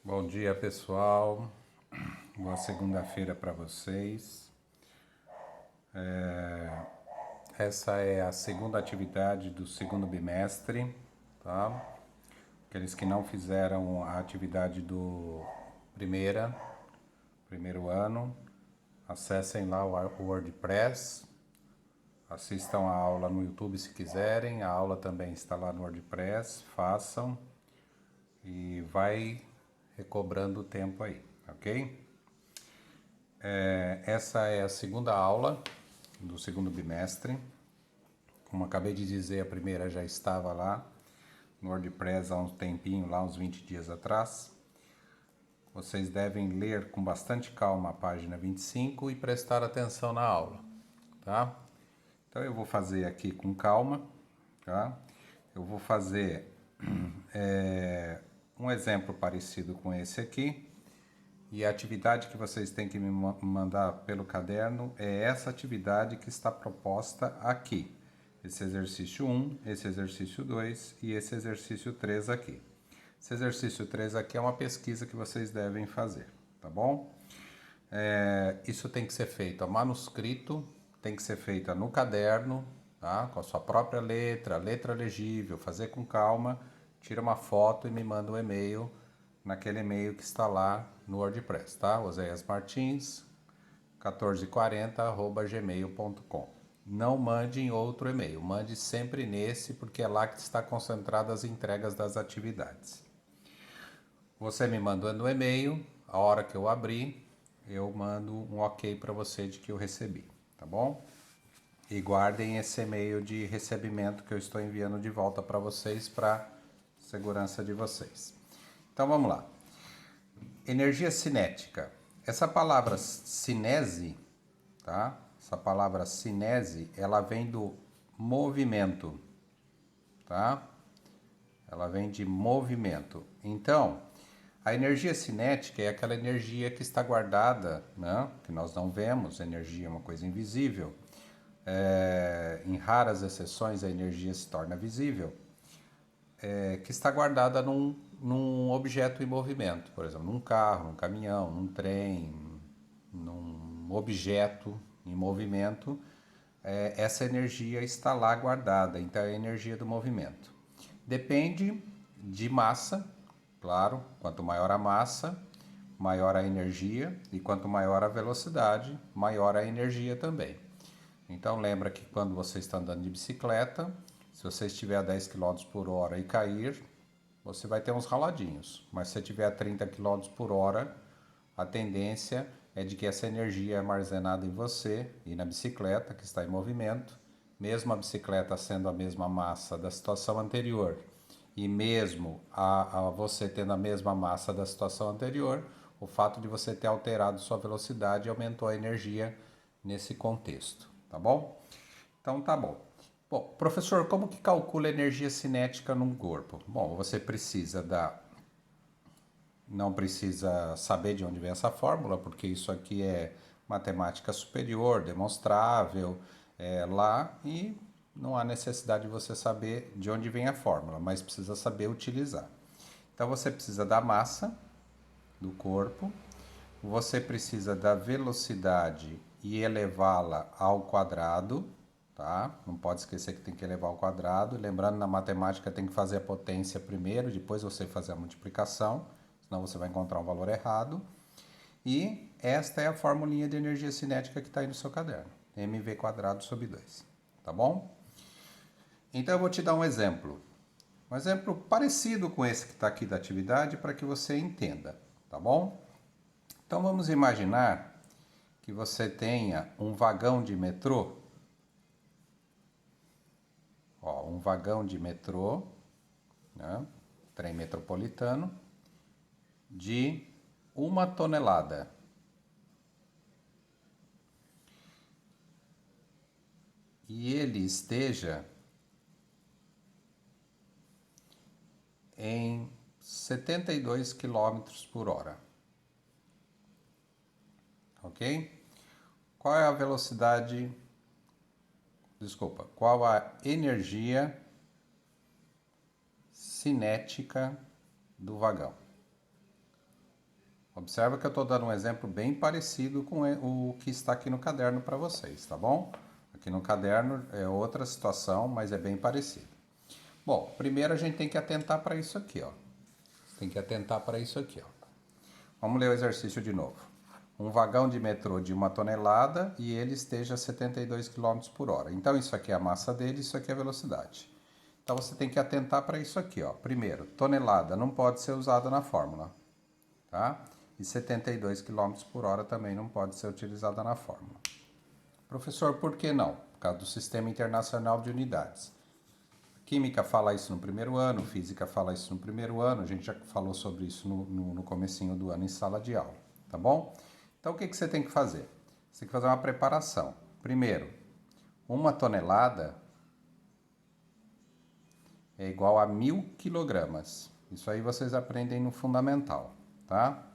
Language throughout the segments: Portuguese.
Bom dia, pessoal. Boa segunda-feira para vocês. Essa é a segunda atividade do segundo bimestre, tá? Aqueles que não fizeram a atividade do primeiro ano, acessem lá o WordPress, assistam a aula no YouTube se quiserem, a aula também está lá no WordPress, façam e vai recobrando o tempo aí, ok? Essa é a segunda aula do segundo bimestre. Como acabei de dizer, a primeira já estava lá no WordPress há um tempinho, lá uns 20 dias atrás. Vocês devem ler com bastante calma a página 25 e prestar atenção na aula, tá? Então eu vou fazer aqui com calma, tá? Eu vou fazer um exemplo parecido com esse aqui. E a atividade que vocês têm que me mandar pelo caderno é essa atividade que está proposta aqui. Esse exercício 1, esse exercício 2 e esse exercício 3 aqui. Esse exercício 3 aqui é uma pesquisa que vocês devem fazer, tá bom? Isso tem que ser feito a manuscrito, tem que ser feita no caderno, tá? Com a sua própria letra legível, fazer com calma, tira uma foto e me manda um e-mail naquele e-mail que está lá no WordPress, tá? Oséias Martins 1440@gmail.com. Não mande em outro e-mail, mande sempre nesse, porque é lá que está concentrada as entregas das atividades. Você me mandando um e-mail, a hora que eu abrir, eu mando um ok para você de que eu recebi, tá bom? E guardem esse e-mail de recebimento que eu estou enviando de volta para vocês, para segurança de vocês. Então vamos lá. Energia cinética. Essa palavra cinese, tá? Essa palavra cinese, ela vem do movimento, tá? Ela vem de movimento. Então, a energia cinética é aquela energia que está guardada, né? Que nós não vemos, energia é uma coisa invisível. Em raras exceções, a energia se torna visível, que está guardada num objeto em movimento, por exemplo, num carro, num caminhão, num trem, num objeto em movimento. Essa energia está lá guardada, então é a energia do movimento. Depende de massa, claro, quanto maior a massa, maior a energia, e quanto maior a velocidade, maior a energia também. Então lembra que quando você está andando de bicicleta, se você estiver a 10 km por hora e cair, você vai ter uns raladinhos. Mas se você estiver a 30 km por hora, a tendência é de que essa energia é armazenada em você e na bicicleta, que está em movimento, mesmo a bicicleta sendo a mesma massa da situação anterior, e mesmo a você tendo a mesma massa da situação anterior, o fato de você ter alterado sua velocidade aumentou a energia nesse contexto, tá bom? Então tá bom. Bom, professor, como que calcula a energia cinética num corpo? Bom, você não precisa saber de onde vem essa fórmula, porque isso aqui é matemática superior, demonstrável, lá, e não há necessidade de você saber de onde vem a fórmula, mas precisa saber utilizar. Então você precisa da massa do corpo, você precisa da velocidade e elevá-la ao quadrado, tá? Não pode esquecer que tem que elevar ao quadrado. Lembrando, na matemática tem que fazer a potência primeiro, depois você fazer a multiplicação, senão você vai encontrar um valor errado. E esta é a formulinha de energia cinética que está aí no seu caderno, mv quadrado sobre 2, tá bom? Então eu vou te dar um exemplo parecido com esse que está aqui da atividade para que você entenda, tá bom? Então vamos imaginar que você tenha um vagão de metrô, um vagão de metrô, né, trem metropolitano, de 1 tonelada. E ele esteja em 72 quilômetros por hora. Ok? Qual é a velocidade? Desculpa, qual a energia cinética do vagão? Observa que eu estou dando um exemplo bem parecido com o que está aqui no caderno para vocês, tá bom? Aqui no caderno é outra situação, mas é bem parecido. Bom, primeiro a gente tem que atentar para isso aqui, ó. Tem que atentar para isso aqui, ó. Vamos ler o exercício de novo. Um vagão de metrô de 1 tonelada e ele esteja a 72 km por hora. Então, isso aqui é a massa dele, isso aqui é a velocidade. Então, você tem que atentar para isso aqui, ó. Primeiro, tonelada não pode ser usada na fórmula, tá? E 72 km por hora também não pode ser utilizada na fórmula. Professor, por que não? Por causa do Sistema Internacional de Unidades. Química fala isso no primeiro ano, física fala isso no primeiro ano, a gente já falou sobre isso no comecinho do ano em sala de aula, tá bom? Então, o que você tem que fazer? Você tem que fazer uma preparação. Primeiro, 1 tonelada é igual a 1.000 quilogramas. Isso aí vocês aprendem no fundamental, tá?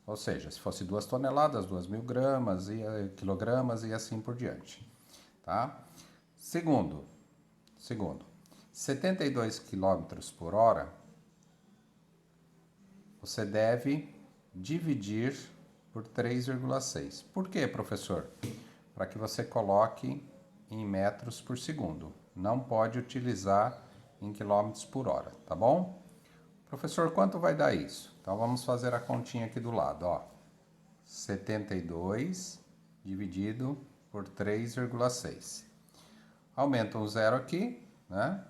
Ou seja, se fosse 2 toneladas, 2.000 gramas, quilogramas e assim por diante, tá? Segundo, 72 km por hora, você deve dividir por 3,6. Por quê, professor? Para que você coloque em metros por segundo. Não pode utilizar em quilômetros por hora, tá bom? Professor, quanto vai dar isso? Então vamos fazer a continha aqui do lado, ó. 72 dividido por 3,6. Aumenta um zero aqui, né?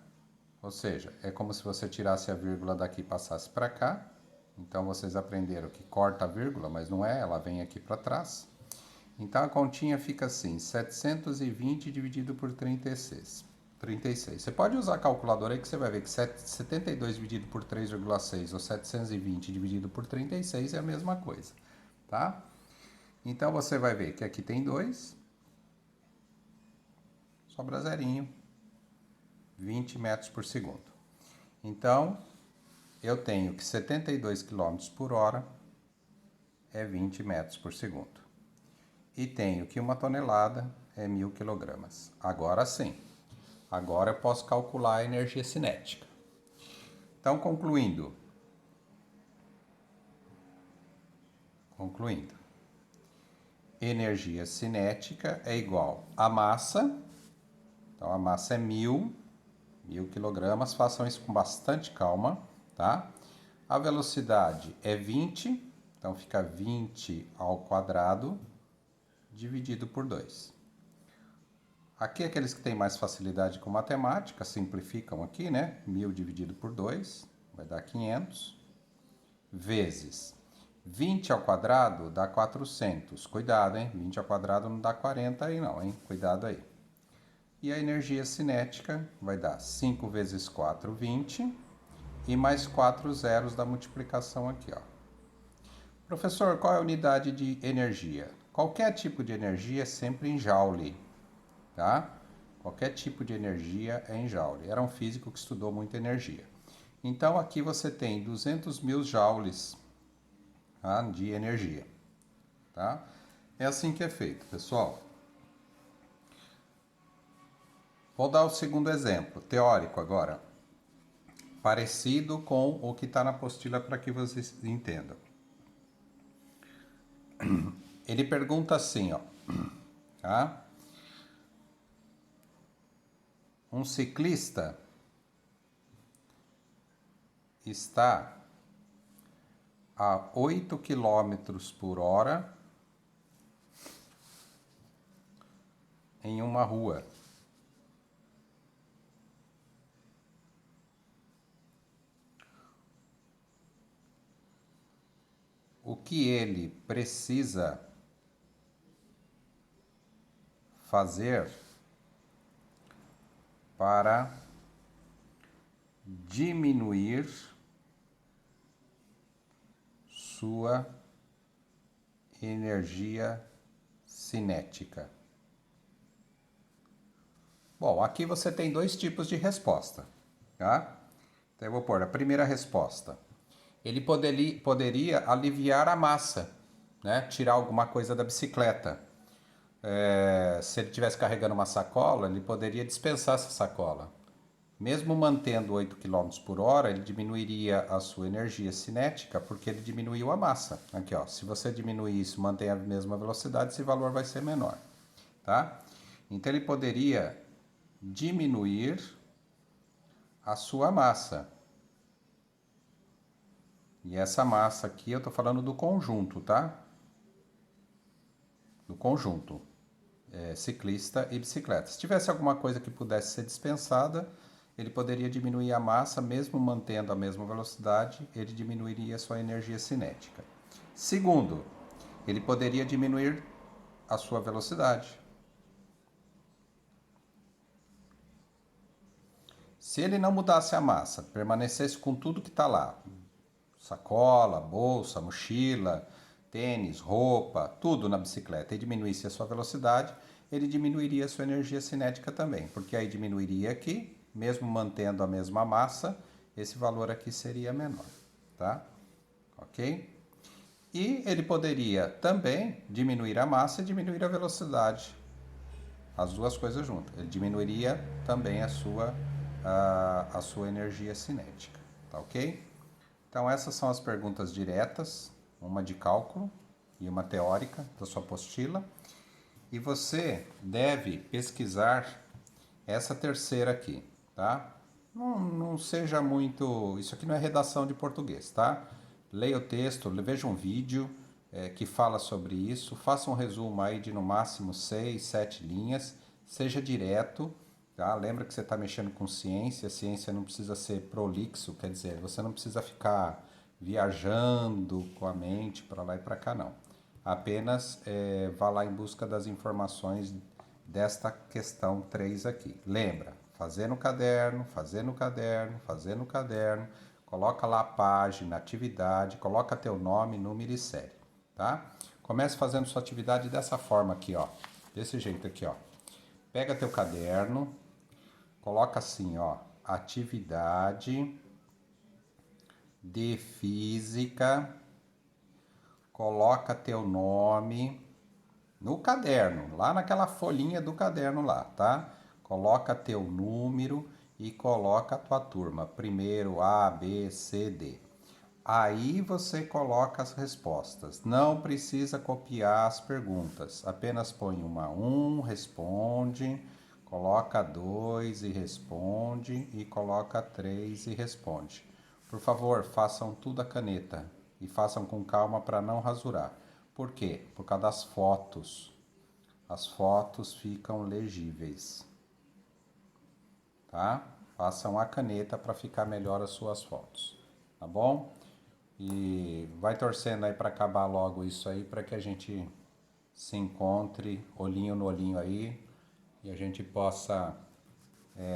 Ou seja, é como se você tirasse a vírgula daqui e passasse para cá. Então, vocês aprenderam que corta a vírgula, mas não é, ela vem aqui para trás. Então, a continha fica assim, 720 dividido por 36. Você pode usar a calculadora aí que você vai ver que 72 dividido por 3,6 ou 720 dividido por 36 é a mesma coisa, tá? Então, você vai ver que aqui tem 2, sobra zerinho. 20 metros por segundo. Então, eu tenho que 72 km por hora é 20 metros por segundo. E tenho que 1 tonelada é 1.000 quilogramas. Agora sim, agora eu posso calcular a energia cinética. Então, concluindo. Energia cinética é igual a massa. Então, a massa é 1.000 quilogramas, façam isso com bastante calma, tá? A velocidade é 20, então fica 20 ao quadrado dividido por 2. Aqui, aqueles que têm mais facilidade com matemática, simplificam aqui, né? 1.000 dividido por 2, vai dar 500, vezes 20 ao quadrado dá 400. Cuidado, hein? 20 ao quadrado não dá 40 aí não, hein? Cuidado aí. E a energia cinética vai dar 5 vezes 4, 20, e mais 4 zeros da multiplicação aqui, ó. Professor, qual é a unidade de energia? Qualquer tipo de energia é sempre em joule, tá? Qualquer tipo de energia é em joule. Era um físico que estudou muita energia. Então, aqui você tem 200.000 joules, tá, de energia, tá? É assim que é feito, pessoal. Vou dar o segundo exemplo, teórico agora, parecido com o que está na apostila para que vocês entendam. Ele pergunta assim, ó, tá? Um ciclista está a 8 km por hora em uma rua. O que ele precisa fazer para diminuir sua energia cinética? Bom, aqui você tem 2 tipos de resposta, tá? Então eu vou pôr a primeira resposta. Ele poderia aliviar a massa, né? Tirar alguma coisa da bicicleta. Se ele estivesse carregando uma sacola, ele poderia dispensar essa sacola. Mesmo mantendo 8 km por hora, ele diminuiria a sua energia cinética porque ele diminuiu a massa. Aqui, ó, se você diminuir isso, mantém a mesma velocidade, esse valor vai ser menor, tá? Então ele poderia diminuir a sua massa. E essa massa aqui, eu estou falando do conjunto, tá? Do conjunto, ciclista e bicicleta. Se tivesse alguma coisa que pudesse ser dispensada, ele poderia diminuir a massa, mesmo mantendo a mesma velocidade, ele diminuiria a sua energia cinética. Segundo, ele poderia diminuir a sua velocidade. Se ele não mudasse a massa, permanecesse com tudo que está lá, sacola, bolsa, mochila, tênis, roupa, tudo na bicicleta, e diminuísse a sua velocidade, ele diminuiria a sua energia cinética também, porque aí diminuiria aqui, mesmo mantendo a mesma massa, esse valor aqui seria menor, tá? Ok? E ele poderia também diminuir a massa e diminuir a velocidade, as duas coisas juntas. Ele diminuiria também a sua energia cinética, tá ok? Então essas são as perguntas diretas, uma de cálculo e uma teórica da sua apostila. E você deve pesquisar essa terceira aqui, tá? Não seja muito... Isso aqui não é redação de português, tá? Leia o texto, veja um vídeo que fala sobre isso, faça um resumo aí de no máximo 6, 7 linhas, seja direto, tá? Lembra que você está mexendo com ciência, a ciência não precisa ser prolixo, quer dizer, você não precisa ficar viajando com a mente para lá e para cá, não. Apenas vá lá em busca das informações desta questão 3 aqui. Lembra, fazer no caderno, fazer no caderno, fazer no caderno, coloca lá a página, atividade, coloca teu nome, número e série, tá? Comece fazendo sua atividade dessa forma aqui, ó, desse jeito aqui, ó. Pega teu caderno, coloca assim, ó, atividade de física, coloca teu nome no caderno, lá naquela folhinha do caderno lá, tá? Coloca teu número e coloca a tua turma, primeiro A, B, C, D. Aí você coloca as respostas. Não precisa copiar as perguntas. Apenas põe uma 1, responde, coloca 2 e responde e coloca 3 e responde. Por favor, façam tudo a caneta e façam com calma para não rasurar. Por quê? Por causa das fotos. As fotos ficam legíveis, tá? Façam a caneta para ficar melhor as suas fotos, tá bom? E vai torcendo aí para acabar logo isso aí, para que a gente se encontre olhinho no olhinho aí e a gente possa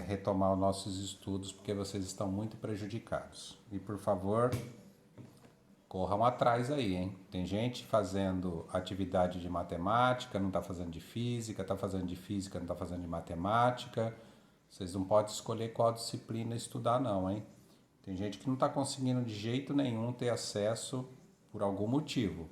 retomar os nossos estudos, porque vocês estão muito prejudicados. E por favor, corram atrás aí, hein? Tem gente fazendo atividade de matemática, não está fazendo de física, está fazendo de física, não está fazendo de matemática. Vocês não podem escolher qual disciplina estudar não, hein? Tem gente que não está conseguindo de jeito nenhum ter acesso por algum motivo,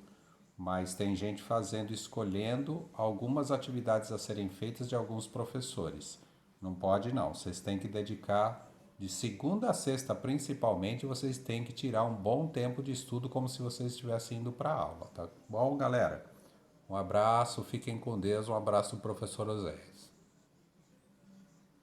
mas tem gente fazendo, escolhendo algumas atividades a serem feitas de alguns professores. Não pode não, vocês têm que dedicar de segunda a sexta principalmente, vocês têm que tirar um bom tempo de estudo como se vocês estivessem indo para a aula, tá bom, galera? Um abraço, fiquem com Deus, um abraço do professor José.